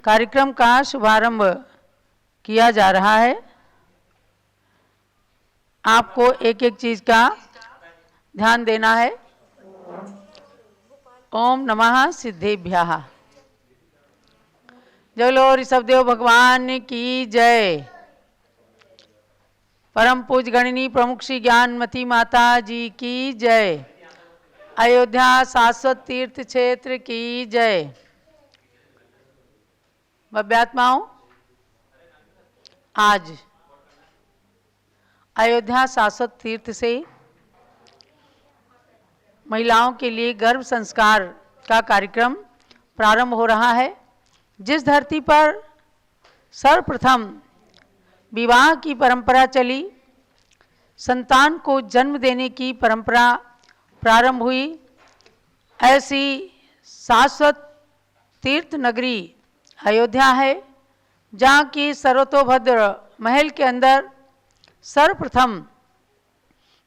कार्यक्रम का शुभारंभ किया जा रहा है। आपको एक एक चीज का ध्यान देना है। ओम नमः सिद्धेभ्यः। जलो ऋषभदेव भगवान की जय। परम पूज गणनी प्रमुख श्री ज्ञानमती माता जी की जय। अयोध्या शाश्वत तीर्थ क्षेत्र की जय। भव्यात्माओं, आज अयोध्या शाश्वत तीर्थ से महिलाओं के लिए गर्भ संस्कार का कार्यक्रम प्रारंभ हो रहा है। जिस धरती पर सर्वप्रथम विवाह की परंपरा चली, संतान को जन्म देने की परंपरा प्रारंभ हुई, ऐसी शाश्वत तीर्थ नगरी अयोध्या है, जहाँ की सर्वतोभद्र महल के अंदर सर्वप्रथम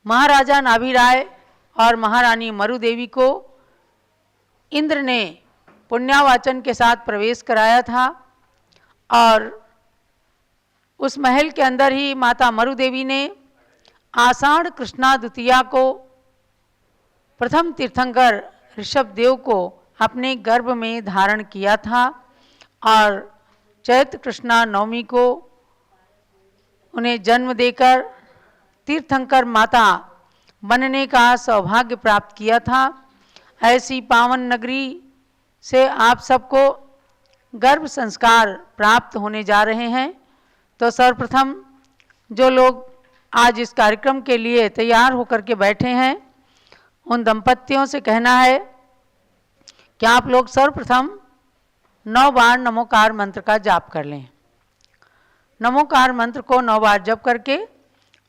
महाराजा नाभिराय और महारानी मरुदेवी को इंद्र ने पुण्यावाचन के साथ प्रवेश कराया था। और उस महल के अंदर ही माता मरुदेवी ने आषाढ़ कृष्णा द्वितीया को प्रथम तीर्थंकर ऋषभदेव को अपने गर्भ में धारण किया था और चैत्र कृष्णा नवमी को उन्हें जन्म देकर तीर्थंकर माता बनने का सौभाग्य प्राप्त किया था। ऐसी पावन नगरी से आप सबको गर्भ संस्कार प्राप्त होने जा रहे हैं। तो सर्वप्रथम जो लोग आज इस कार्यक्रम के लिए तैयार होकर के बैठे हैं, उन दंपतियों से कहना है कि आप लोग सर्वप्रथम 9 बार नमोकार मंत्र का जाप कर लें। नमोकार मंत्र को 9 बार जप करके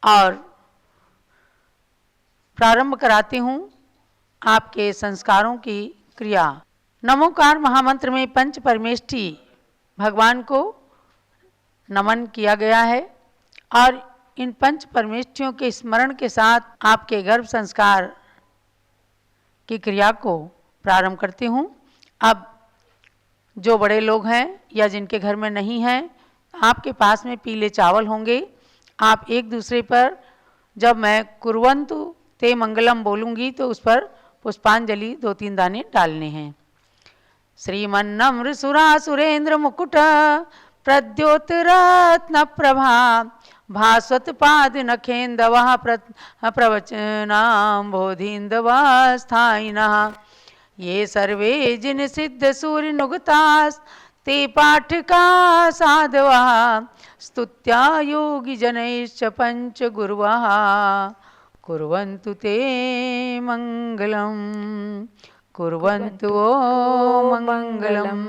और प्रारंभ कराती हूँ आपके संस्कारों की क्रिया। नमोकार महामंत्र में पंच परमेष्ठी भगवान को नमन किया गया है और इन पंच परमेष्ठियों के स्मरण के साथ आपके गर्भ संस्कार की क्रिया को प्रारंभ करती हूँ। अब जो बड़े लोग हैं या जिनके घर में नहीं हैं, आपके पास में पीले चावल होंगे। आप एक दूसरे पर जब मैं कुर्वन्तु ते मंगलम बोलूँगी तो उस पर पुष्पांजलि 2-3 दाने डालने हैं। श्रीमन्नम्र सुरा सुरेंद्र मुकुट प्रद्योतरत्न प्रभा भास्वत पाद नखेन्दवः प्रवचनां बोधिन्दवः स्थायिनः ये सर्वे जिन सिद्ध सूर्य नुगतास ते पाठका साधवः स्तुत्या योगी जनैश्च पंच गुरुवः कुर्वन्तु ते मंगलम कुर्वन्तु ओ मंगलम।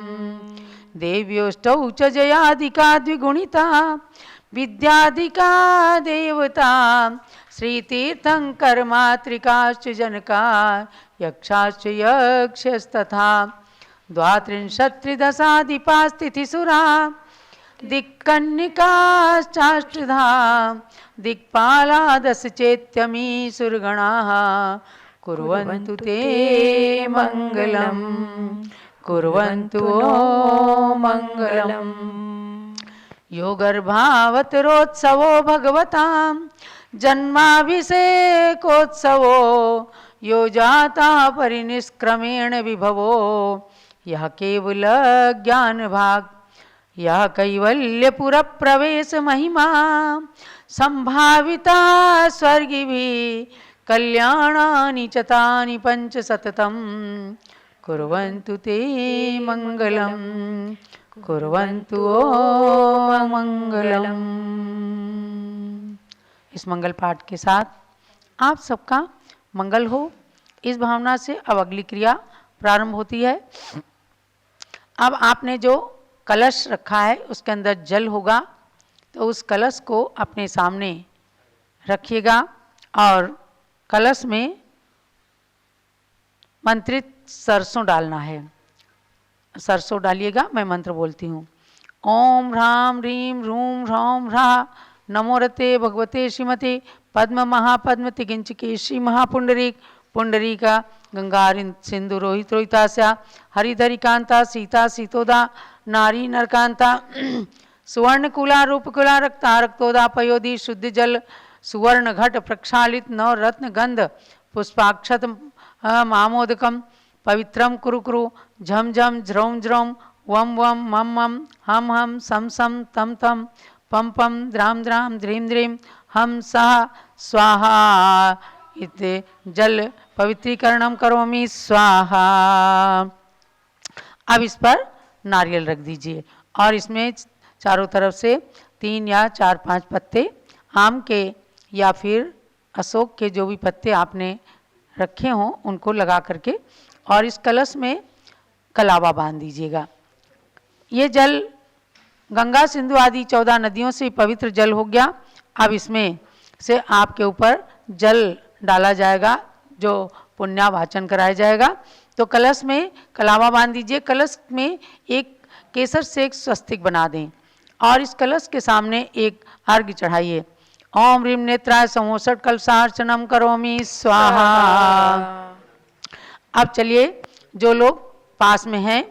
देव्योष्टौ च जयादिका द्विगुणिता विद्यादिका देवता श्रीतीर्थंकर मातृकाश्च जनका यक्षाश्च यक्षस्तथा 32-33 दिक्कन्निकाश्चाष्टधा दिक्पाला 10 चेत्यमी सुरगणाः कुर्वन्तु ते मंगलम कुर्वन्तु ओ मंगलम। यो गर्भावतरोत्सवो भगवतां जन्माभिषेकोत्सवो यो जाता परिनिष्क्रमेण विभवो यह केवल ज्ञान भाग यह कैवल्यपुर प्रवेश महिमा संभाविता स्वर्गिभिः कल्याणानि च तानि पंच सततम् कुर्वन्तु ते मंगलम कुर्वन्तु ओ मंगलम। इस मंगल पाठ के साथ आप सबका मंगल हो, इस भावना से अब अगली क्रिया प्रारंभ होती है। अब आपने जो कलश रखा है उसके अंदर जल होगा, तो उस कलश को अपने सामने रखिएगा और कलश में मंत्रित सरसों डालना है। सरसों डालिएगा, मैं मंत्र बोलती हूँ। ओम ह्रां ह्रीं ह्रूं ह्रौं ह्रां नमो रते भगवते श्रीमते पद्म महापद्म तिगिंचके श्री महापुंडरीक पुंडरीका गंगा सिंधु रोहित रोहितास्या हरिधरी कांता सीता सीतोदा नारी नरकांता सुवर्णकुला रूपकुला रक्ता रक्तोदापयोधि शुद्ध जल सुवर्ण घट प्रक्षालित नव रत्न गंध पुष्पाक्षत मामोदकम पवित्रम कुरु कुरु झम झम ज्रौम ज्रौम वम वम मम मम हम हम सम सम तम तम पम पम द्राम द्राम ध्रीम ध्रीम हम सह स्वाहा इत जल पवित्रीकरणम करोमि स्वाहा। अब इस पर नारियल रख दीजिए और इसमें चारों तरफ से 3 या 4-5 पत्ते आम के या फिर अशोक के जो भी पत्ते आपने रखे हों उनको लगा करके और इस कलश में कलावा बांध दीजिएगा। ये जल गंगा सिंधु आदि 14 नदियों से पवित्र जल हो गया। अब इसमें से आपके ऊपर जल डाला जाएगा जो पुण्यावाचन कराया जाएगा। तो कलश में कलावा बांध दीजिए। कलश में एक केसर से एक स्वस्तिक बना दें और इस कलश के सामने एक अर्घ्य चढ़ाइए। ओम ह्रीम नेत्राय समोसठ कलशार्चनम करोमि स्वाहा। अब चलिए जो लोग पास में हैं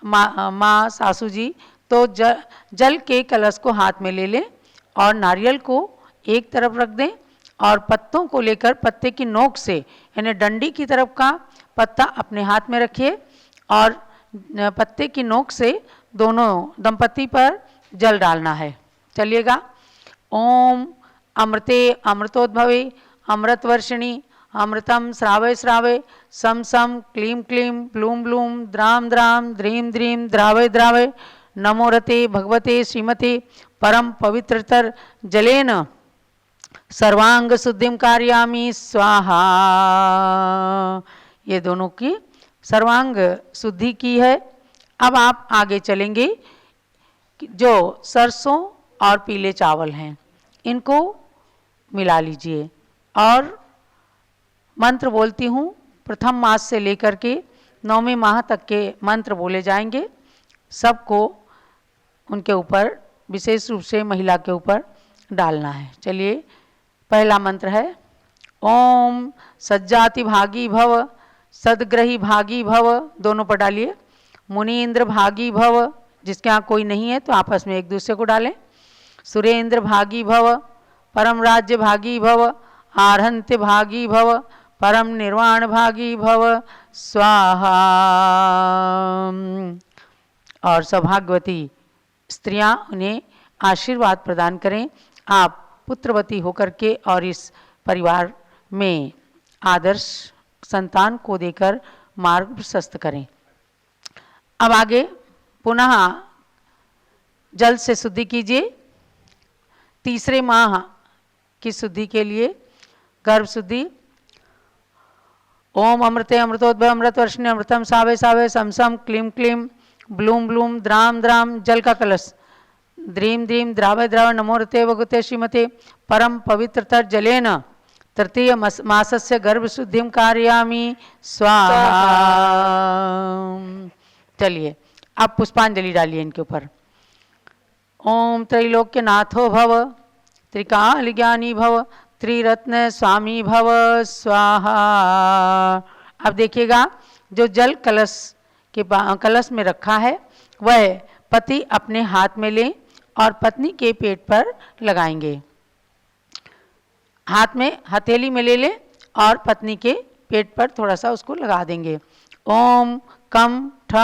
माँ सासू जी तो जल के कलश को हाथ में ले लें और नारियल को एक तरफ रख दें और पत्तों को लेकर पत्ते की नोक से यानी डंडी की तरफ का पत्ता अपने हाथ में रखिए और पत्ते की नोक से दोनों दंपति पर जल डालना है। चलिएगा। ओम अमृते अमृतोद्भवे अमृतवर्षिणी अमृतम श्रावय श्रावय सम सम क्लीं क्लीं ब्लूम ब्लूम द्राम द्राम ध्रीं ध्रीं द्रावय द्रावय नमो रते भगवते श्रीमते परम पवित्रतर जलेन सर्वांग शुद्धिम कारयामि स्वाहा। ये दोनों की सर्वांग शुद्धि की है। अब आप आगे चलेंगे। जो सरसों और पीले चावल हैं इनको मिला लीजिए और मंत्र बोलती हूँ। प्रथम मास से लेकर के 9वें माह तक के मंत्र बोले जाएंगे। सबको उनके ऊपर विशेष रूप से महिला के ऊपर डालना है। चलिए पहला मंत्र है ओम सज्जाति भागी भव सदग्रही भागी भव। दोनों पर डालिए। मुनीन्द्र भागी भव। जिसके यहाँ कोई नहीं है तो आपस में एक दूसरे को डालें। सुरेंद्र भागी भव परम राज्य भागी भव आरहंत्य भागी भव परम निर्वाण भागी भव स्वाहा। और सौभाग्यवती स्त्रियां उन्हें आशीर्वाद प्रदान करें। आप पुत्रवती होकर के और इस परिवार में आदर्श संतान को देकर मार्ग प्रशस्त करें। अब आगे पुनः जल से शुद्धि कीजिए। तीसरे माह की शुद्धि के लिए गर्भ शुद्धि। ओम अमृते अमृतोद्भव अमृतवर्षिणी अमृतम सावे सावे सम सम क्लीं क्लीं ब्लूम ब्लूम द्राम द्राम। जल का कलश द्रीम द्रीम द्रावय द्रावय नमो रते भगवते श्रीमते परम पवित्रतर जलेन तृतीय मासस्य गर्भ शुद्धिम कारयामि स्वाहा। चलिए अब पुष्पांजलि डालिए इनके ऊपर। ओम त्रैलोक्य नाथो भव त्रिकाल ज्ञानी भव त्रिरत्न स्वामी भव स्वाहा। अब देखिएगा जो जल कलश के कलश में रखा है वह पति अपने हाथ में लें और पत्नी के पेट पर लगाएंगे। हाथ में हथेली में ले लें और पत्नी के पेट पर थोड़ा सा उसको लगा देंगे। ओम कम ठ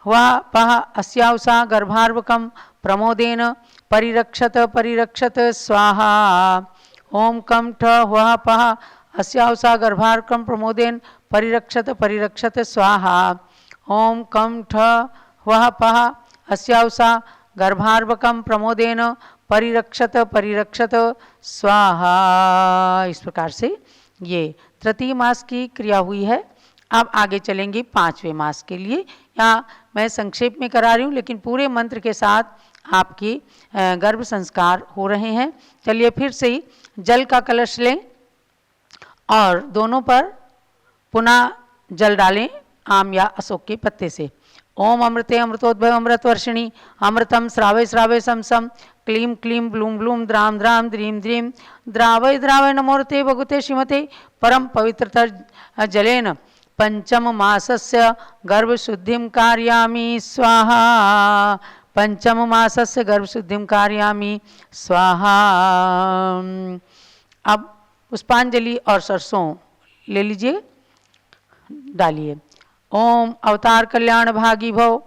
हुआ पह अस्याउसा गर्भार्वकम प्रमोदेन परिरक्षत परिरक्षत स्वाहा। ओम कम ठ हुआ पह अस्याउसा गर्भार्वकम प्रमोदेन परिरक्षत परिरक्षत स्वाहा। ओम कम ठ हुआ पह अस्याउसा गर्भार्वकम प्रमोदेन परिरक्षत परिरक्षत स्वाहा। इस प्रकार से ये तृतीय मास की क्रिया हुई है। अब आगे चलेंगे 5वें मास के लिए। यहाँ मैं संक्षेप में करा रही हूँ लेकिन पूरे मंत्र के साथ आपकी गर्भ संस्कार हो रहे हैं। चलिए फिर से ही जल का कलश लें और दोनों पर पुनः जल डालें आम या अशोक के पत्ते से। ओम अमृते अमृतोद्भव अमृतवर्षिणी अमृतम श्रावय श्रावय सम सम क्लीं क्लीं ब्लूम ब्लूम द्राम द्राम ध्रीं ध्रीं द्रावय द्रावय नमोरते भगवते श्रीमते परम पवित्रतर जलेन पंचम मासस्य गर्भशुद्धिं कारयामि स्वाहा। पंचम मासस्य गर्भशुद्धिं कारयामि स्वाहा। अब पुष्पांजलि और सरसों ले लीजिए, डालिए। ओम अवतार कल्याण भागी भव,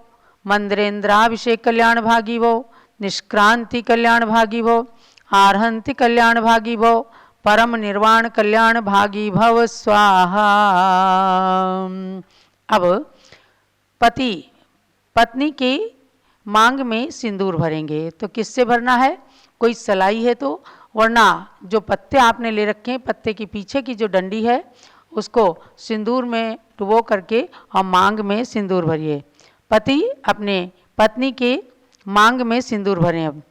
मंद्रेन्द्राभिषेक कल्याण भागी भव, निष्क्रांति कल्याण भागी भव, आरहंति कल्याण भागी भव, परम निर्वाण कल्याण भागी भव स्वाहा। अब पति पत्नी की मांग में सिंदूर भरेंगे। तो किससे भरना है? कोई सलाई है तो, वरना जो पत्ते आपने ले रखे हैं, पत्ते के पीछे की जो डंडी है उसको सिंदूर में डुबो करके और मांग में सिंदूर भरिए। पति अपने पत्नी के मांग में सिंदूर भरें। अब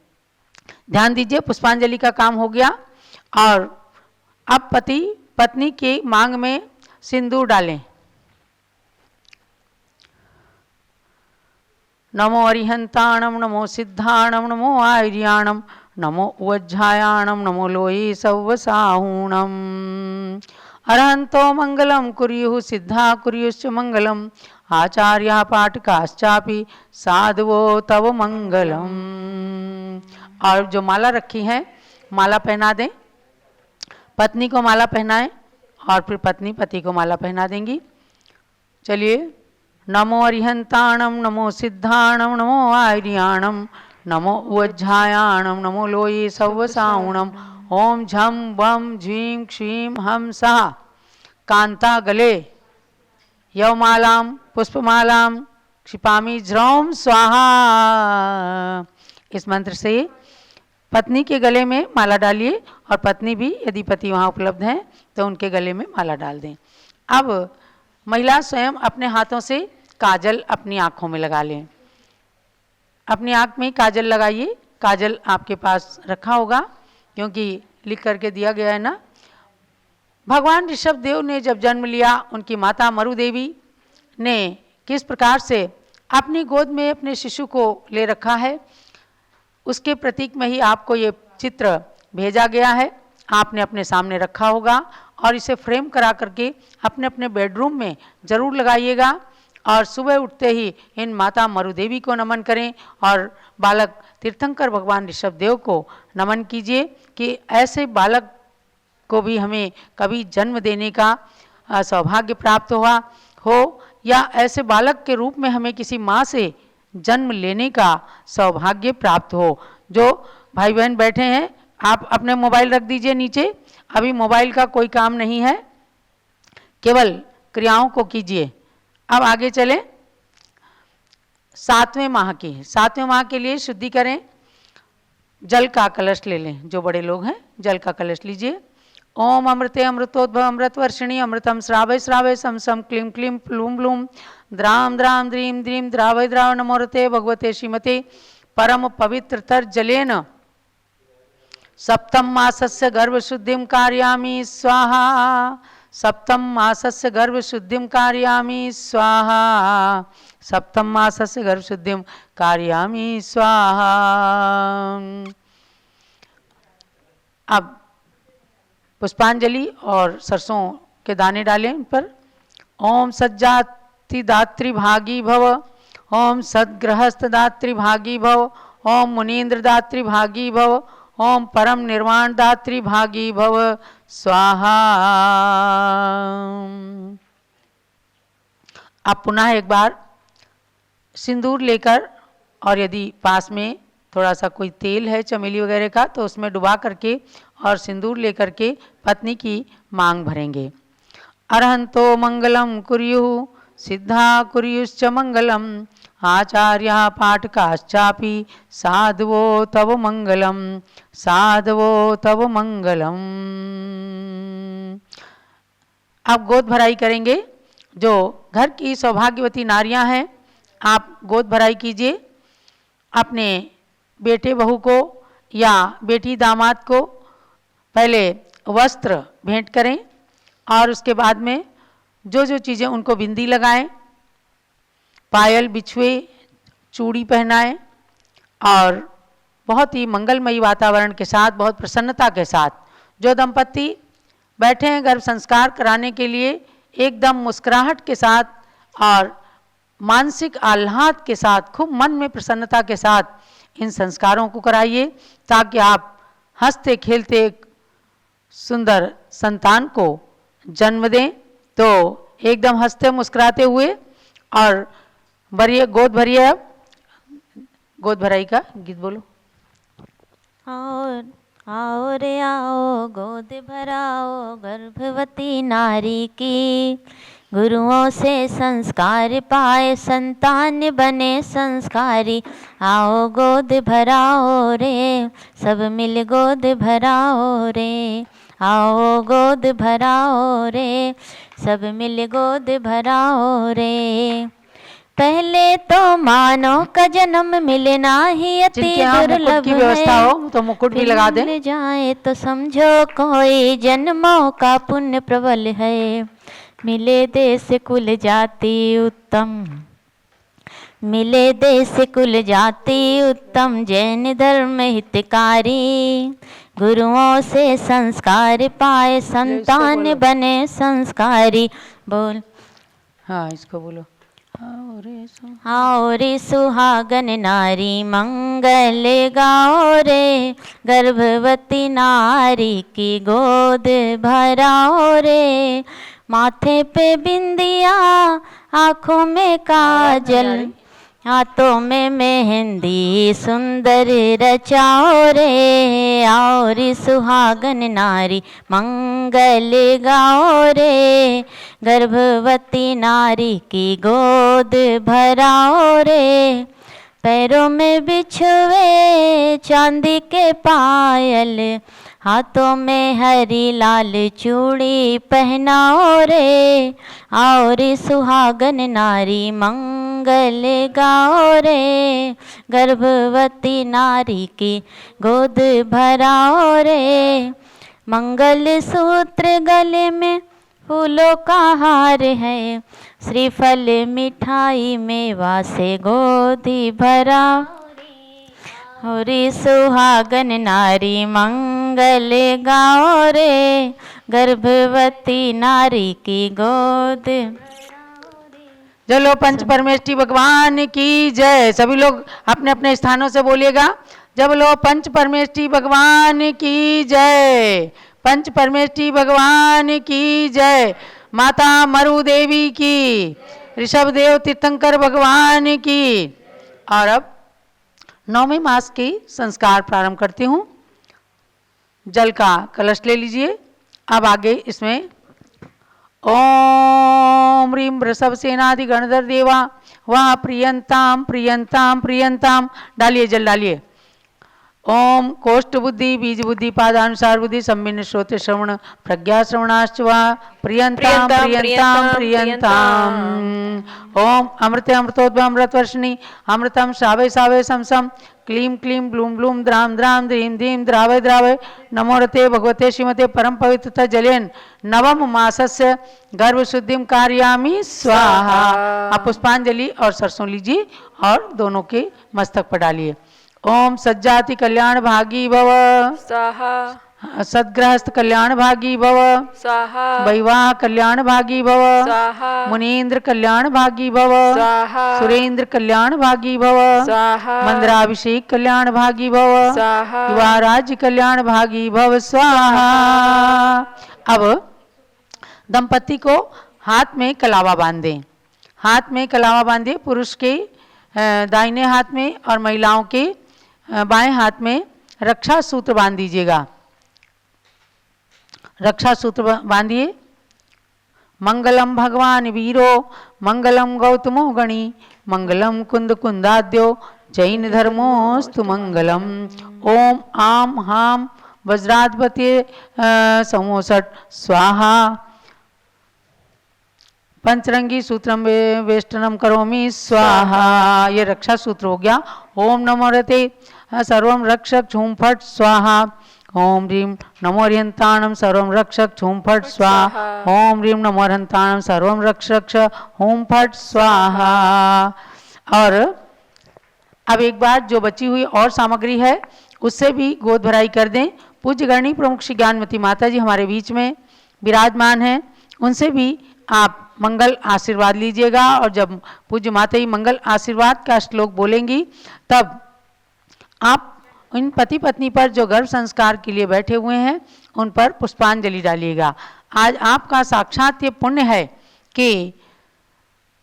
ध्यान दीजिए, पुष्पांजलि का काम हो गया और अब पति पत्नी के मांग में सिंदूर डालें। नमो अरिहंताणम, नमो सिद्धाणम, नमो आर्याणम, नमो उज्जायाणम, नमो लोये सव्वसाहूणम। अरहंतो मंगलम कुर्युः, सिद्धा कुर्युश्च मंगलम, आचार्य पाठकाश्चापि साधवो तव मंगलम। और जो माला रखी है माला पहना दें, पत्नी को माला पहनाएं और फिर पत्नी पति को माला पहना देंगी। चलिए, नमो अरिहंताणम, नमो सिद्धाणम, नमो आर्याणम, नमो उज्जायाणम, नमो लोये सव्वसाहूणम। ओम झम बम झीं क्षीं हम सहा कांता गले यवमालाम पुष्पमालाम क्षिपामि ज्रौम स्वाहा। इस मंत्र से पत्नी के गले में माला डालिए और पत्नी भी, यदि पति वहाँ उपलब्ध हैं तो उनके गले में माला डाल दें। अब महिला स्वयं अपने हाथों से काजल अपनी आँखों में लगा लें। अपनी आँख में काजल लगाइए। काजल आपके पास रखा होगा क्योंकि लिख करके दिया गया है ना। भगवान ऋषभ देव ने जब जन्म लिया, उनकी माता मरु देवी ने किस प्रकार से अपनी गोद में अपने शिशु को ले रखा है, उसके प्रतीक में ही आपको ये चित्र भेजा गया है। आपने अपने सामने रखा होगा और इसे फ्रेम करा करके अपने अपने बेडरूम में ज़रूर लगाइएगा। और सुबह उठते ही इन माता मरु देवी को नमन करें और बालक तीर्थंकर भगवान ऋषभ देव को नमन कीजिए कि ऐसे बालक को भी हमें कभी जन्म देने का सौभाग्य प्राप्त हुआ हो, या ऐसे बालक के रूप में हमें किसी माँ से जन्म लेने का सौभाग्य प्राप्त हो। जो भाई बहन बैठे हैं, आप अपने मोबाइल रख दीजिए नीचे। अभी मोबाइल का कोई काम नहीं है, केवल क्रियाओं को कीजिए। अब आगे चलें। 7वें माह के लिए शुद्धि करें। जल का कलश ले लें, जो बड़े लोग हैं जल का कलश लीजिए। ओम अमृते अमृतोद्भव अमृतवर्षिणी अमृतम श्रावय श्रावय सम सम क्लीं क्लीं प्लूं प्लूं द्राम द्राम द्रीं द्रीं द्रावय द्राव नमोरते भगवते श्रीमते परम पवित्रतर जलेन सप्तम मासस्य गर्भशुद्धिं कारयामि स्वाहा। सप्तम मासस्य गर्भशुद्धिं कारयामि स्वाहा। सप्तम मासस्य गर्भशुद्धिं कारयामि स्वाहा। अब पुष्पांजलि और सरसों के दाने डालें उन पर। ओम सज्जाति दात्री भागी भव, ओम सद्गृहस्थ दात्री भागी भव, ओम मुनीन्द्र दात्री भागी भव, ओम परम निर्वाण दात्री भागी भव स्वाहा। अब पुनः एक बार सिंदूर लेकर, और यदि पास में थोड़ा सा कोई तेल है चमेली वगैरह का तो उसमें डुबा करके और सिंदूर लेकर के पत्नी की मांग भरेंगे। अरहंतो मंगलम कुर्युः, सिद्धा कुर्युश्च मंगलम, आचार्य पाठकाश्चापि साधवो तव मंगलम, साधवो तव मंगलम। आप गोद भराई करेंगे। जो घर की सौभाग्यवती नारियां हैं, आप गोद भराई कीजिए। अपने बेटे बहू को या बेटी दामाद को पहले वस्त्र भेंट करें और उसके बाद में जो जो चीज़ें, उनको बिंदी लगाएं, पायल बिछुए, चूड़ी पहनाएं और बहुत ही मंगलमयी वातावरण के साथ, बहुत प्रसन्नता के साथ जो दंपति बैठे हैं गर्भ संस्कार कराने के लिए, एकदम मुस्कुराहट के साथ और मानसिक आह्लाद के साथ, खूब मन में प्रसन्नता के साथ इन संस्कारों को कराइए, ताकि आप हंसते खेलते एक सुंदर संतान को जन्म दें। तो एकदम हंसते मुस्कुराते हुए और भरिए, गोद भरिए। अब गोद भराई का गीत बोलो। आओ रे आओ गोद भराओ गर्भवती नारी की, गुरुओं से संस्कार पाए संतान बने संस्कारी। आओ गोद भराओ रे सब मिल गोद भराओ रे, आओ गोद भराओ रे सब मिल गोद भराओ रे। पहले तो मानव का जन्म मिलना ही अति दुर्लभ की व्यवस्था हो तो मुकुट भी लगा दें। मिल जाए तो समझो कोई जन्मों का पुण्य प्रबल है। मिले देश कुल जाति उत्तम, मिले देश कुल जाति उत्तम, जैन धर्म हितकारी। गुरुओं से संस्कार पाए संतान बने संस्कारी। बोल। हाँ, इसको बोलो। आओ रे सुहागन नारी मंगल गाओ रे, गर्भवती नारी की गोद भराओ रे। माथे पे बिंदिया आँखों में काजल, हाथों में मेहंदी सुंदर रचाओ रे। आओ रे सुहागन नारी मंगल गाओ रे, गर्भवती नारी की गोद भराओ रे। पैरों में बिछुए चांदी के पायल, हाथों में हरी लाल चूड़ी पहनाओ रे। आओ रे सुहागन नारी मंगल गाओ रे, गर्भवती नारी की गोद भराओ रे। मंगल सूत्र गले में फूलों का हार है, श्रीफल मिठाई मेवा से गोदी भरा। होरी सुहागन नारी मंगल गाओ रे, गर्भवती नारी की गोद। चलो पंच परमेष्ठी भगवान की जय। सभी लोग अपने अपने स्थानों से बोलिएगा। जब लो पंच परमेष्ठी भगवान की जय, पंच परमेष्ठी भगवान की जय। माता मरु देवी की, ऋषभ देव तीर्थंकर भगवान की। और अब 9वें मास की संस्कार प्रारंभ करती हूँ। जल का कलश ले लीजिए। अब आगे इसमें ओम ह्रीं वृषभ सेनाधि गणधर देवा वह प्रियंताम प्रियंताम प्रियंताम। डालिए, जल डालिए। ओम कोष्ठ बुद्धि बीज बुद्धि पादानुसार बुद्धि सम्मिन्न श्रोत्र श्रवण प्रज्ञा श्रवणाश्च वा प्रियंताम प्रियंताम प्रियंताम। ओम अमृते अमृतोद्भव अमृत वर्षिणी अमृतम श्रावय श्रावय समसम क्लीं क्लीं ब्लूम ब्लूम द्राम द्राम द्रीं धीं द्रावय द्रावय। नमो रते भगवते श्रीमते परम पवित्रता जलेन नवम मासस्य गर्भ शुद्धिम कारयामि स्वाहा। आप पुष्पांजलि और सरसों लीजिए और दोनों के मस्तक पर डालिए। ओम सज्जाति कल्याण भागी भव स्वाहा, सद्गृहस्थ कल्याण भागी भव स्वाहा, वैवाह कल्याण भागी भव स्वाहा, मुनीन्द्र कल्याण भागी भव स्वाहा, सुरेंद्र कल्याण भागी भव स्वाहा, मंद्राभिषेक कल्याण भागी भव स्वाहा, युवा राज्य कल्याण भागी भव स्वाहा। अब दंपति को हाथ में कलावा बांधें। हाथ में कलावा बांधिए, पुरुष के दाहिने हाथ में और महिलाओं के बाएं हाथ में रक्षा सूत्र बांध दीजिएगा। रक्षा सूत्र बांधिए। मंगलम भगवान वीरो मंगलम गौतमो गणी मंगलम कुंद कुंदाद्यो जैन धर्मोस्तु मंगलम। ओम आम हाम वज्राधिपति समोसट स्वाहा। पंचरंगी सूत्रम वेष्टनम करोमि स्वाहा। ये रक्षा सूत्र हो गया। ओम नमो रते सर्वम रक्षक झूम फट स्वाहा। ओम ह्रीं नमो हरियंताणम सर्वम रक्षक झूम फट स्वाहा। ओम ह्रीं नमो हरियंताणम सर्वम रक्षक होम फट स्वाहा। और अब एक बार जो बची हुई और सामग्री है उससे भी गोद भराई कर दें। पूज्य गणी प्रमुख श्री ज्ञानमती माता जी हमारे बीच में विराजमान हैं, उनसे भी आप मंगल आशीर्वाद लीजिएगा और जब पूज्य माता जी मंगल आशीर्वाद का श्लोक बोलेंगी तब आप इन पति पत्नी पर जो गर्भ संस्कार के लिए बैठे हुए हैं उन पर पुष्पांजलि डालिएगा। आज आपका साक्षात ये पुण्य है कि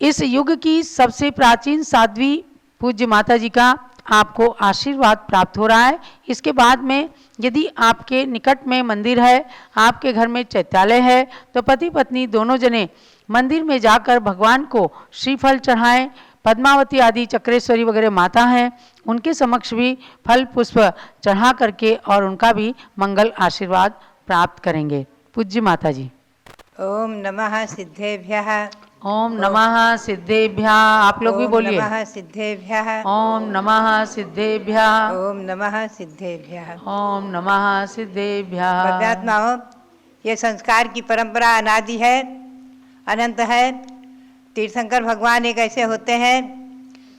इस युग की सबसे प्राचीन साध्वी पूज्य माता जी का आपको आशीर्वाद प्राप्त हो रहा है। इसके बाद में यदि आपके निकट में मंदिर है, आपके घर में चैत्यालय है, तो पति पत्नी दोनों जने मंदिर में जाकर भगवान को श्रीफल चढ़ाएं। पद्मावती आदि चक्रेश्वरी वगैरह माता हैं, उनके समक्ष भी फल पुष्प चढ़ा करके और उनका भी मंगल आशीर्वाद प्राप्त करेंगे। पूज्य माता जी। ओम नमः सिद्धेभ्यः। ओम नमः सिद्धेभ्यः। आप लोग भी बोलिए। ओम नमः सिद्धेभ्यः। ओम नमः सिद्धेभ्यः। ओम नमः सिद्धेभ्यः। ओम नमः सिद्धेभ्यः। भव्यात्माओं, ये संस्कार की परंपरा अनादि है, अनंत है। तीर्थंकर भगवान एक ऐसे होते हैं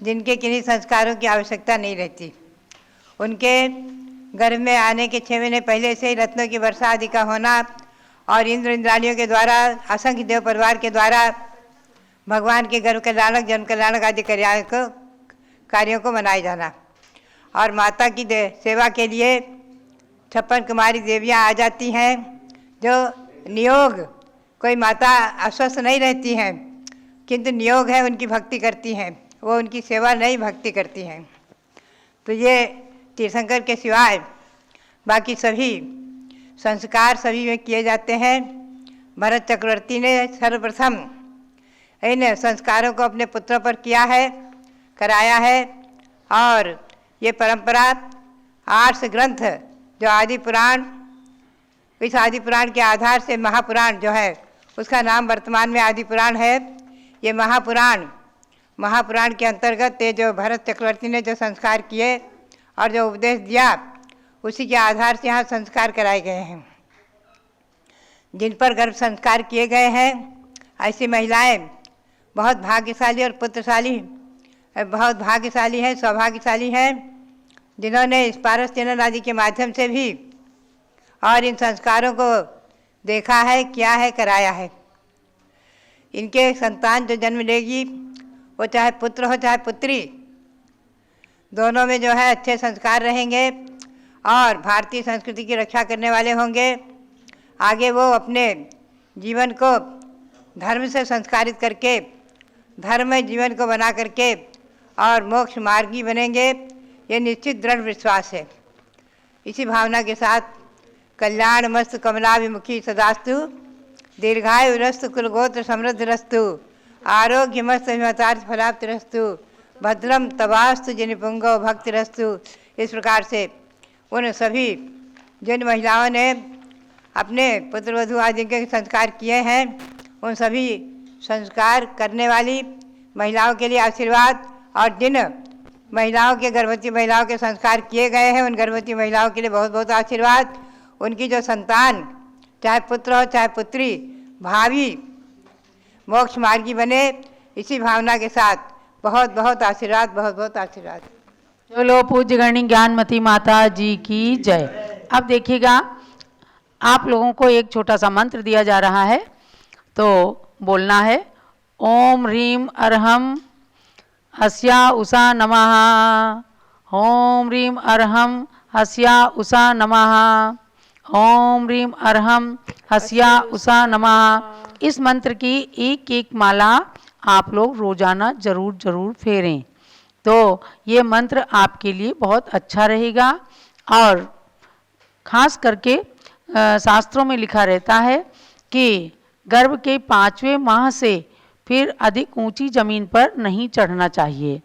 जिनके किन्हीं संस्कारों की आवश्यकता नहीं रहती। उनके गर्भ में आने के 6 महीने पहले से ही रत्नों की वर्षा आदि का होना और इंद्र इंद्राणियों के द्वारा, असंख्य देव परिवार के द्वारा भगवान के गर्भ कल्याणक, जन्म कल्याणक आदि कार्यों को मनाए जाना और माता की सेवा के लिए 56 कुमारी देवियाँ आ जाती हैं जो नियोग, कोई माता अस्वस्थ नहीं रहती हैं किंतु नियोग है उनकी भक्ति करती हैं, वो उनकी सेवा नहीं भक्ति करती हैं। तो ये तीर्थंकर के सिवाय बाकी सभी संस्कार सभी में किए जाते हैं। भरत चक्रवर्ती ने सर्वप्रथम इन संस्कारों को अपने पुत्रों पर किया है, कराया है और ये परंपरा 8 ग्रंथ जो आदि पुराण, इस आदि पुराण के आधार से महापुराण जो है उसका नाम वर्तमान में आदि पुराण है। ये महापुराण के अंतर्गत ये जो भरत चक्रवर्ती ने जो संस्कार किए और जो उपदेश दिया उसी के आधार से यहाँ संस्कार कराए गए हैं। जिन पर गर्भ संस्कार किए गए हैं ऐसी महिलाएं बहुत भाग्यशाली और पुत्रशाली, बहुत भाग्यशाली हैं, सौभाग्यशाली हैं, जिन्होंने इस पारस चैनल आदि के माध्यम से भी और इन संस्कारों को देखा है, किया है, कराया है। इनके संतान जो जन्म लेगी वो चाहे पुत्र हो चाहे पुत्री, दोनों में जो है अच्छे संस्कार रहेंगे और भारतीय संस्कृति की रक्षा करने वाले होंगे। आगे वो अपने जीवन को धर्म से संस्कारित करके, धर्ममय जीवन को बना करके और मोक्ष मार्गी बनेंगे, ये निश्चित दृढ़ विश्वास है। इसी भावना के साथ कल्याण मस्त कमलाभिमुखी सदास्तु, दीर्घायुरस्तु कुलगोत्र समृद्धिरस्तु, आरोग्य मस्त हिमतार्थ फलाप्तिरस्तु, भद्रम तवास्तु जनिपुंगो भक्तिरस्तु। इस प्रकार से उन सभी जिन महिलाओं ने अपने पुत्रवधू आदि के संस्कार किए हैं उन सभी संस्कार करने वाली महिलाओं के लिए आशीर्वाद, और जिन महिलाओं के गर्भवती महिलाओं के संस्कार किए गए हैं उन गर्भवती महिलाओं के लिए बहुत बहुत आशीर्वाद। उनकी जो संतान चाहे पुत्र हो चाहे पुत्री भावी मोक्ष मार्गी बने, इसी भावना के साथ बहुत बहुत आशीर्वाद, बहुत बहुत आशीर्वाद। चलो पूज्य गणी ज्ञानमती माता जी की जय। अब देखिएगा, आप लोगों को एक छोटा सा मंत्र दिया जा रहा है तो बोलना है। ओम ह्रीम अर्हम हस्या उषा नमः। ओम ह्रीम अर्हम हस्या उषा नमः। ओम ह्रीम अर्हम हस्या उषा नमः। इस मंत्र की एक एक माला आप लोग रोजाना जरूर फेरें तो ये मंत्र आपके लिए बहुत अच्छा रहेगा। और खास करके शास्त्रों में लिखा रहता है कि गर्भ के 5वें माह से फिर अधिक ऊंची ज़मीन पर नहीं चढ़ना चाहिए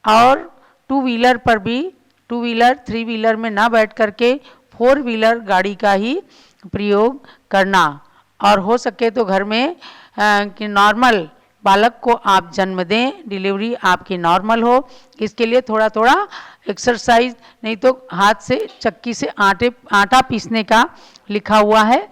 और 2 व्हीलर पर भी, 2 व्हीलर 3 व्हीलर में ना बैठ करके 4 व्हीलर गाड़ी का ही प्रयोग करना। और हो सके तो घर में कि नॉर्मल बालक को आप जन्म दें, डिलीवरी आपकी नॉर्मल हो, इसके लिए थोड़ा थोड़ा एक्सरसाइज, नहीं तो हाथ से चक्की से आटा पीसने का लिखा हुआ है।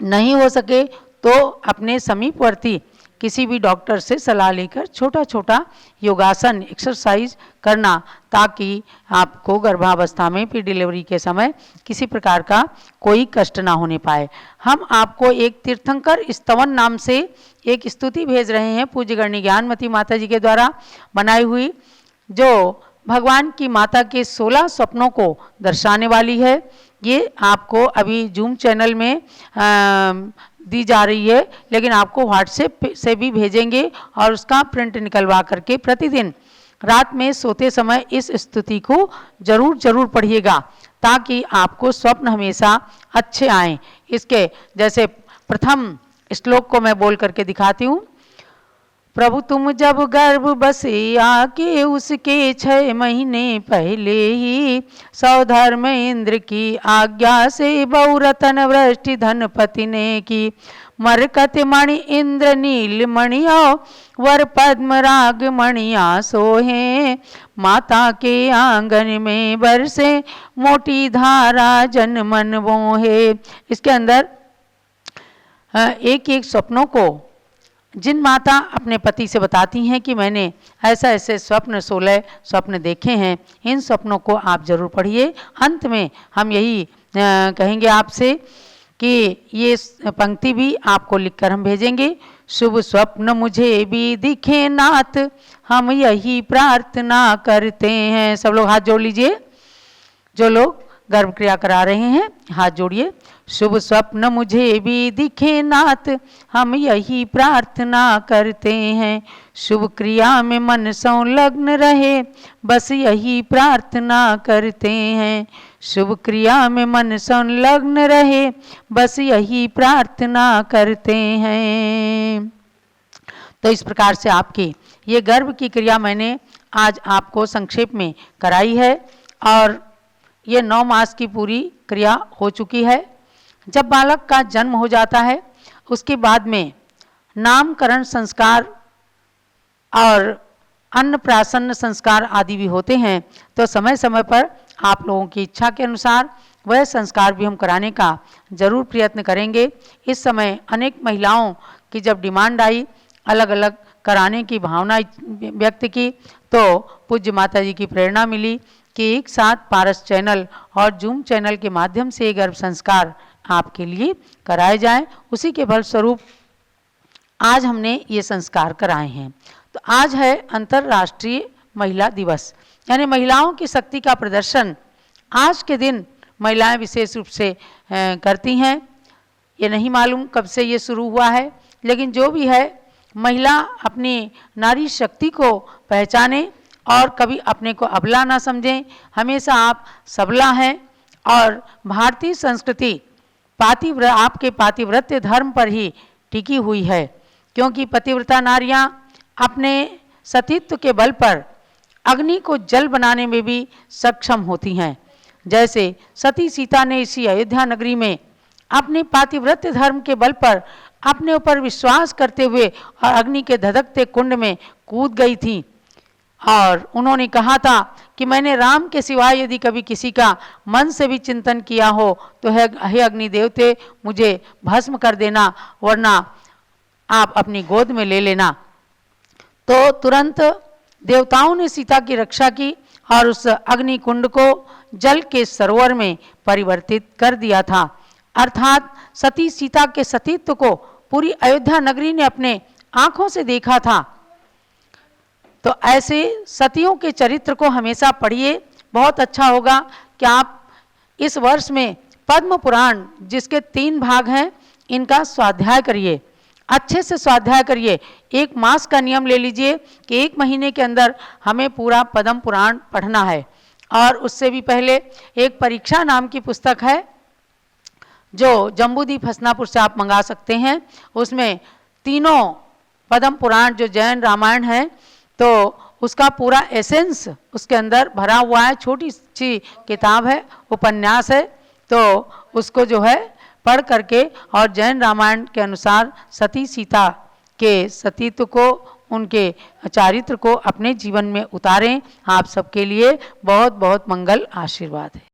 नहीं हो सके तो अपने समीपवर्ती किसी भी डॉक्टर से सलाह लेकर छोटा छोटा योगासन एक्सरसाइज करना, ताकि आपको गर्भावस्था में फिर डिलीवरी के समय किसी प्रकार का कोई कष्ट ना होने पाए। हम आपको एक तीर्थंकर स्तवन नाम से एक स्तुति भेज रहे हैं पूज्य गणनी ज्ञानमती माता जी के द्वारा बनाई हुई, जो भगवान की माता के 16 स्वप्नों को दर्शाने वाली है। ये आपको अभी जूम चैनल में दी जा रही है, लेकिन आपको व्हाट्सएप से भी भेजेंगे और उसका प्रिंट निकलवा करके प्रतिदिन रात में सोते समय इस स्तुति को जरूर पढ़िएगा, ताकि आपको स्वप्न हमेशा अच्छे आएं। इसके जैसे प्रथम श्लोक को मैं बोल करके दिखाती हूँ। प्रभु तुम जब गर्भ बसे आके उसके 6 महीने पहले ही सौधर्म इंद्र की आज्ञा से बहुरतन वृष्टि धनपति ने की। मरकत मणि इंद्र नील मणियो वर पद्म राग मणिया सोहे, माता के आंगन में बरसे मोटी धारा जन मन मोहे। इसके अंदर एक एक स्वप्नों को जिन माता अपने पति से बताती हैं कि मैंने ऐसे स्वप्न 16 स्वप्न देखे हैं, इन स्वप्नों को आप जरूर पढ़िए। अंत में हम यही कहेंगे आपसे कि ये पंक्ति भी आपको लिखकर हम भेजेंगे। शुभ स्वप्न मुझे भी दिखे नाथ, हम यही प्रार्थना करते हैं। सब लोग हाथ जोड़ लीजिए, जो लोग गर्भ क्रिया करा रहे हैं हाथ जोड़िए। शुभ स्वप्न मुझे भी दिखे नाथ, हम यही प्रार्थना करते हैं। शुभ क्रिया में मन संलग्न रहे, बस यही प्रार्थना करते हैं। शुभ क्रिया में मन संलग्न रहे, बस यही प्रार्थना करते हैं। तो इस प्रकार से आपकी ये गर्भ की क्रिया मैंने आज आपको संक्षेप में कराई है, और ये 9 मास की पूरी क्रिया हो चुकी है। जब बालक का जन्म हो जाता है, उसके बाद में नामकरण संस्कार और अन्नप्राशन संस्कार आदि भी होते हैं। तो समय समय पर आप लोगों की इच्छा के अनुसार वह संस्कार भी हम कराने का जरूर प्रयत्न करेंगे। इस समय अनेक महिलाओं की जब डिमांड आई, अलग अलग कराने की भावना व्यक्त की, तो पूज्य माता जी की प्रेरणा मिली कि एक साथ पारस चैनल और जूम चैनल के माध्यम से गर्भ संस्कार आपके लिए कराए जाएं। उसी के फलस्वरूप आज हमने ये संस्कार कराए हैं। तो आज है अंतर्राष्ट्रीय महिला दिवस, यानी महिलाओं की शक्ति का प्रदर्शन आज के दिन महिलाएं विशेष रूप से करती हैं। ये नहीं मालूम कब से ये शुरू हुआ है, लेकिन जो भी है महिला अपनी नारी शक्ति को पहचाने और कभी अपने को अबला ना समझें। हमेशा आप सबला हैं, और भारतीय संस्कृति आपके पातिव्रत्य धर्म पर ही टिकी हुई है, क्योंकि पतिव्रता नारियां अपने सतीत्व के बल पर अग्नि को जल बनाने में भी सक्षम होती हैं। जैसे सती सीता ने इसी अयोध्या नगरी में अपने पातिव्रत्य धर्म के बल पर अपने ऊपर विश्वास करते हुए और अग्नि के धधकते कुंड में कूद गई थी, और उन्होंने कहा था कि मैंने राम के सिवाय यदि कभी किसी का मन से भी चिंतन किया हो तो हे अग्नि देवते, मुझे भस्म कर देना, वरना आप अपनी गोद में ले लेना। तो तुरंत देवताओं ने सीता की रक्षा की और उस अग्नि कुंड को जल के सरोवर में परिवर्तित कर दिया था। अर्थात सती सीता के सतीत्व को पूरी अयोध्या नगरी ने अपने आंखों से देखा था। तो ऐसे सतियों के चरित्र को हमेशा पढ़िए। बहुत अच्छा होगा कि आप इस वर्ष में पद्म पुराण, जिसके 3 भाग हैं, इनका स्वाध्याय करिए, अच्छे से स्वाध्याय करिए। 1 मास का नियम ले लीजिए कि 1 महीने के अंदर हमें पूरा पद्म पुराण पढ़ना है। और उससे भी पहले एक परीक्षा नाम की पुस्तक है, जो जम्बूदीप हसनापुर से आप मंगा सकते हैं। उसमें तीनों पद्म पुराण जो जैन रामायण है, तो उसका पूरा एसेंस उसके अंदर भरा हुआ है। छोटी सी किताब है, उपन्यास है, तो उसको जो है पढ़ करके और जैन रामायण के अनुसार सती सीता के सतीत्व को, उनके चारित्र को अपने जीवन में उतारें। आप सबके लिए बहुत बहुत मंगल आशीर्वाद है।